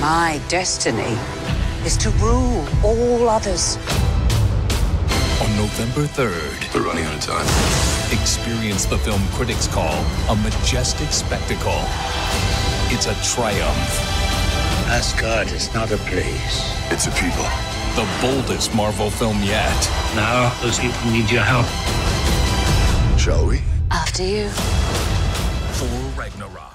My destiny is to rule all others. On November 3rd, We're running out of time. experience the film critics call a majestic spectacle. It's a triumph. Asgard is not a place. It's a people. The boldest Marvel film yet. Now, those people need your help. Shall we? After you. Thor Ragnarok.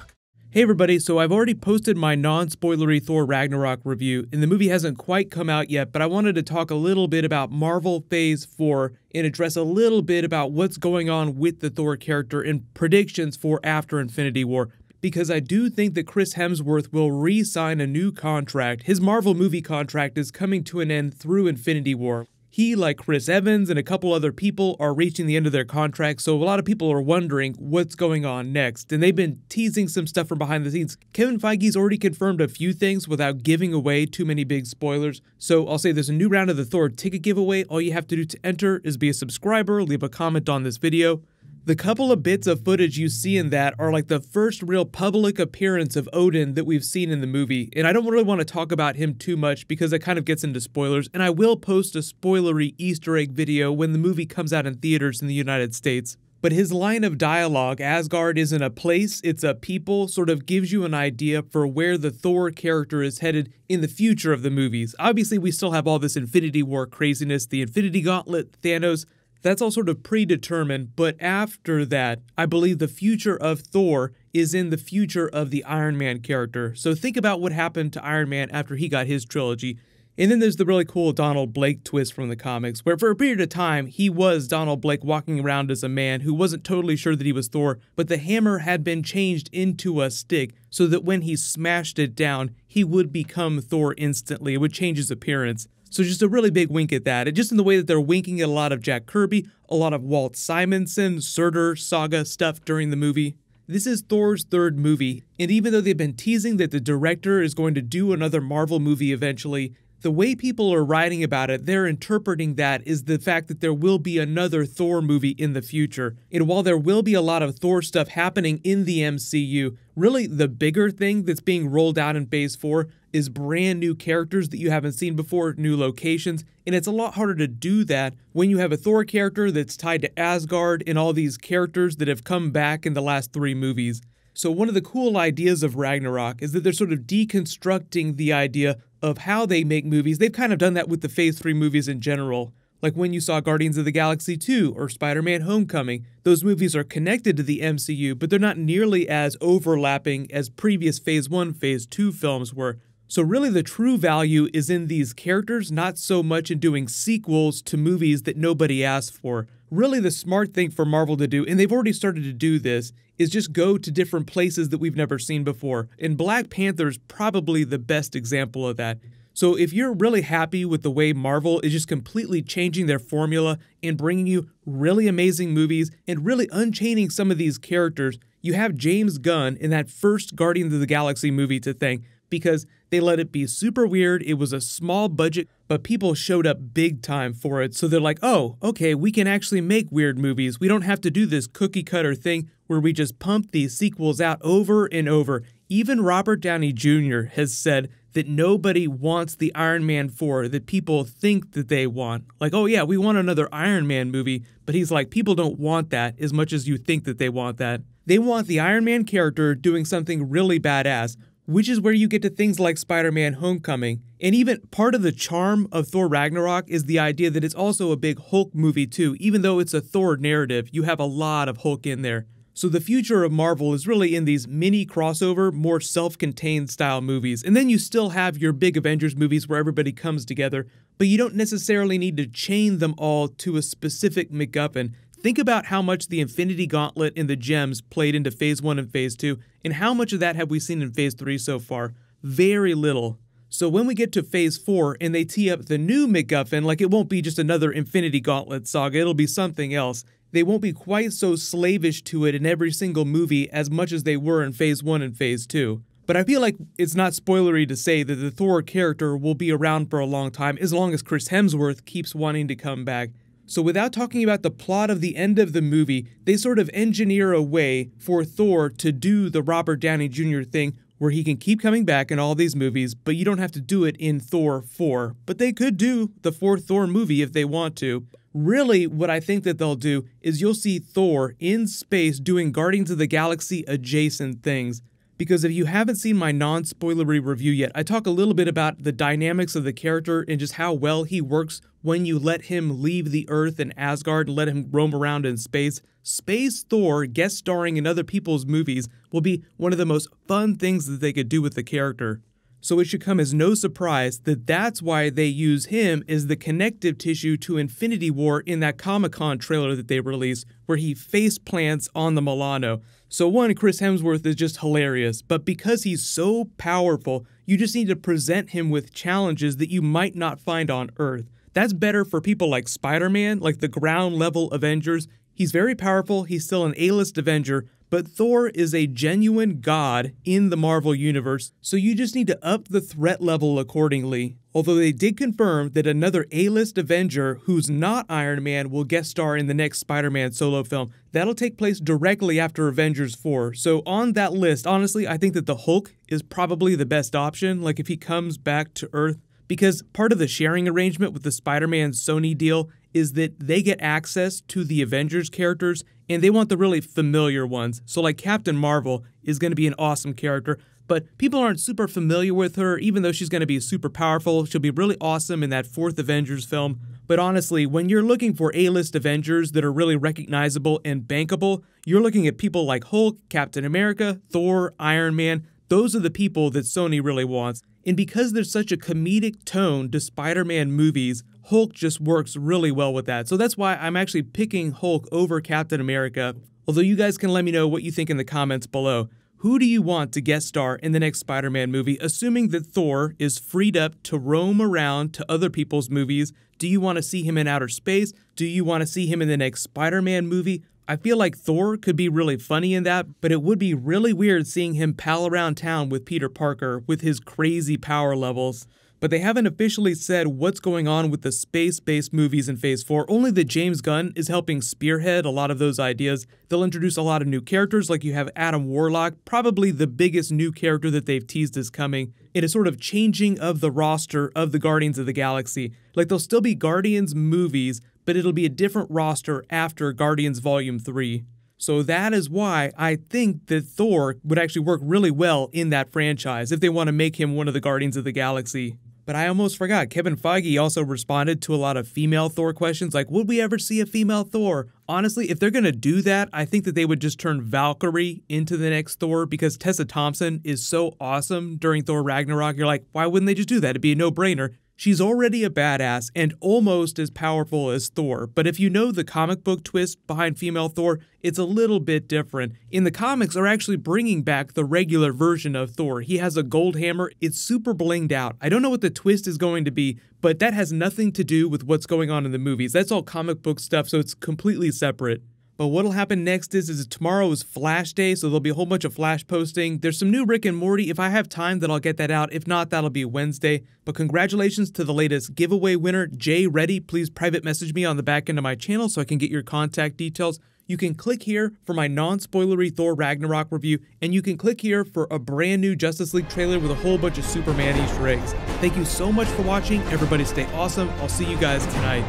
Hey everybody, so I've already posted my non-spoilery Thor Ragnarok review, and the movie hasn't quite come out yet, but I wanted to talk a little bit about Marvel Phase 4 and address a little bit about what's going on with the Thor character and predictions for after Infinity War, because I do think that Chris Hemsworth will re-sign a new contract. His Marvel movie contract is coming to an end through Infinity War. He, like Chris Evans and a couple other people, are reaching the end of their contract, so a lot of people are wondering what's going on next, and they've been teasing some stuff from behind the scenes. Kevin Feige's already confirmed a few things without giving away too many big spoilers, so I'll say there's a new round of the Thor ticket giveaway. All you have to do to enter is be a subscriber, leave a comment on this video. The couple of bits of footage you see in that are like the first real public appearance of Odin that we've seen in the movie, and I don't really want to talk about him too much because it kind of gets into spoilers, and I will post a spoilery Easter egg video when the movie comes out in theaters in the United States. But his line of dialogue, Asgard isn't a place, it's a people, sort of gives you an idea for where the Thor character is headed in the future of the movies. Obviously, we still have all this Infinity War craziness, the Infinity Gauntlet, Thanos. That's all sort of predetermined, but after that, I believe the future of Thor is in the future of the Iron Man character. So think about what happened to Iron Man after he got his trilogy. And then there's the really cool Donald Blake twist from the comics, where for a period of time, he was Donald Blake walking around as a man who wasn't totally sure that he was Thor, but the hammer had been changed into a stick so that when he smashed it down, he would become Thor instantly. It would change his appearance. So just a really big wink at that, and just in the way that they're winking at a lot of Jack Kirby, a lot of Walt Simonson, Surtur saga stuff during the movie. This is Thor's third movie, and even though they've been teasing that the director is going to do another Marvel movie eventually, the way people are writing about it, they're interpreting that as the fact that there will be another Thor movie in the future. And while there will be a lot of Thor stuff happening in the MCU, really the bigger thing that's being rolled out in Phase 4 is brand new characters that you haven't seen before, new locations, and it's a lot harder to do that when you have a Thor character that's tied to Asgard and all these characters that have come back in the last 3 movies. So one of the cool ideas of Ragnarok is that they're sort of deconstructing the idea of how they make movies. They've kind of done that with the Phase 3 movies in general. Like when you saw Guardians of the Galaxy 2 or Spider-Man Homecoming, those movies are connected to the MCU, but they're not nearly as overlapping as previous Phase 1, Phase 2 films were. So really the true value is in these characters, not so much in doing sequels to movies that nobody asked for. Really the smart thing for Marvel to do, and they've already started to do this, is just go to different places that we've never seen before. And Black Panther's probably the best example of that. So if you're really happy with the way Marvel is just completely changing their formula and bringing you really amazing movies and really unchaining some of these characters, you have James Gunn in that first Guardians of the Galaxy movie to thank, because they let it be super weird. It was a small budget, but people showed up big time for it. So they're like, oh, okay, we can actually make weird movies. We don't have to do this cookie cutter thing where we just pump these sequels out over and over. Even Robert Downey Jr. has said that nobody wants the Iron Man 4 that people think that they want. Like, oh yeah, we want another Iron Man movie, but he's like, people don't want that as much as you think that they want that. They want the Iron Man character doing something really badass, which is where you get to things like Spider-Man Homecoming. And even part of the charm of Thor Ragnarok is the idea that it's also a big Hulk movie too. Even though it's a Thor narrative, you have a lot of Hulk in there. So the future of Marvel is really in these mini crossover, more self-contained style movies. And then you still have your big Avengers movies where everybody comes together, but you don't necessarily need to chain them all to a specific MacGuffin. Think about how much the Infinity Gauntlet and the gems played into Phase 1 and Phase 2, and how much of that have we seen in Phase 3 so far? Very little. So when we get to Phase 4 and they tee up the new MacGuffin, like it won't be just another Infinity Gauntlet saga, it'll be something else. They won't be quite so slavish to it in every single movie as much as they were in Phase 1 and Phase 2. But I feel like it's not spoilery to say that the Thor character will be around for a long time, as long as Chris Hemsworth keeps wanting to come back. So without talking about the plot of the end of the movie, they sort of engineer a way for Thor to do the Robert Downey Jr. thing where he can keep coming back in all these movies, but you don't have to do it in Thor 4. But they could do the fourth Thor movie if they want to. Really, what I think that they'll do is you'll see Thor in space doing Guardians of the Galaxy adjacent things. Because if you haven't seen my non-spoilery review yet, I talk a little bit about the dynamics of the character and just how well he works when you let him leave the Earth and Asgard and let him roam around in space. Space Thor guest starring in other people's movies will be one of the most fun things that they could do with the character. So it should come as no surprise that that's why they use him as the connective tissue to Infinity War in that Comic-Con trailer that they released, where he face plants on the Milano. So one, Chris Hemsworth is just hilarious, but because he's so powerful, you just need to present him with challenges that you might not find on Earth. That's better for people like Spider-Man, like the ground-level Avengers. He's very powerful, he's still an A-list Avenger, but Thor is a genuine god in the Marvel Universe, so you just need to up the threat level accordingly. Although they did confirm that another A-list Avenger who's not Iron Man will guest star in the next Spider-Man solo film. That'll take place directly after Avengers 4. So on that list, honestly, I think that the Hulk is probably the best option, like if he comes back to Earth. Because part of the sharing arrangement with the Spider-Man Sony deal is that they get access to the Avengers characters, and they want the really familiar ones. So like Captain Marvel is going to be an awesome character, but people aren't super familiar with her, even though she's going to be super powerful. She'll be really awesome in that fourth Avengers film. But honestly, when you're looking for A-list Avengers that are really recognizable and bankable, you're looking at people like Hulk, Captain America, Thor, Iron Man. Those are the people that Sony really wants. And because there's such a comedic tone to Spider-Man movies, Hulk just works really well with that. So that's why I'm actually picking Hulk over Captain America. Although you guys can let me know what you think in the comments below. Who do you want to guest star in the next Spider-Man movie, assuming that Thor is freed up to roam around to other people's movies? Do you want to see him in outer space? Do you want to see him in the next Spider-Man movie? I feel like Thor could be really funny in that, but it would be really weird seeing him pal around town with Peter Parker with his crazy power levels. But they haven't officially said what's going on with the space-based movies in Phase 4, only that James Gunn is helping spearhead a lot of those ideas. They'll introduce a lot of new characters, like you have Adam Warlock, probably the biggest new character that they've teased is coming. It is sort of changing of the roster of the Guardians of the Galaxy. Like there'll still be Guardians movies, but it'll be a different roster after Guardians Volume 3. So that is why I think that Thor would actually work really well in that franchise if they want to make him one of the Guardians of the Galaxy. But I almost forgot, Kevin Feige also responded to a lot of female Thor questions, like, would we ever see a female Thor? Honestly, if they're going to do that, I think that they would just turn Valkyrie into the next Thor, because Tessa Thompson is so awesome during Thor Ragnarok. You're like, why wouldn't they just do that? It'd be a no-brainer. She's already a badass and almost as powerful as Thor, but if you know the comic book twist behind female Thor, it's a little bit different. In the comics, they're actually bringing back the regular version of Thor. He has a gold hammer, it's super blinged out. I don't know what the twist is going to be, but that has nothing to do with what's going on in the movies. That's all comic book stuff, so it's completely separate. But what'll happen next is tomorrow is Flash Day, so there'll be a whole bunch of Flash posting. There's some new Rick and Morty. If I have time, then I'll get that out. If not, that'll be Wednesday. But congratulations to the latest giveaway winner, Jay Reddy. Please private message me on the back end of my channel so I can get your contact details. You can click here for my non-spoilery Thor Ragnarok review, and you can click here for a brand new Justice League trailer with a whole bunch of Superman Easter eggs. Thank you so much for watching. Everybody stay awesome. I'll see you guys tonight.